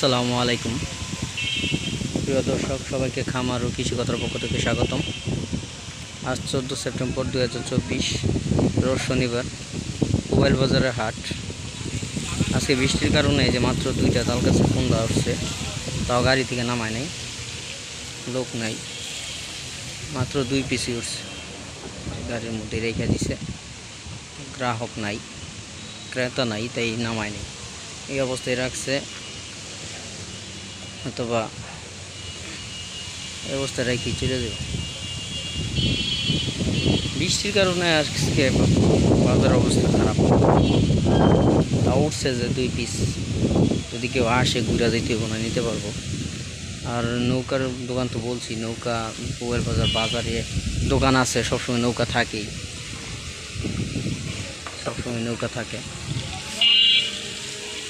আসসালামু আলাইকুম প্রিয় দর্শক, সবাইকে খামার ও কৃষিকতার পক্ষ থেকে স্বাগতম। আজ 14 সেপ্টেম্বর 2024 রোজ শনিবার, মোবাইল বাজারের হাট। আজকে বৃষ্টির কারণে যে মাত্র দুইটা তাল গাছে কুন্দা উঠছে, তাও গাড়ি থেকে নামায় নাই, লোক নাই, মাত্র 2 পিসি উঠছে, গাড়ির মধ্যে রেখে দিছে। গ্রাহক নাই, ক্রেতা নাই, তাই নামায় নেই, এই অবস্থায় রাখছে, অথবা অবস্থা রেখে চলে যাবে। বৃষ্টির কারণে আজকে বাজার অবস্থা খারাপ। তা উঠছে যে 2 পিস, যদি কেউ আসে ঘুরা যেতে হবে না, নিতে পারবো। আর নৌকার দোকান তো বলছি, নৌকা মোবাইল বাজারে দোকান আছে, সবসময় নৌকা থাকেই, সবসময় নৌকা থাকে।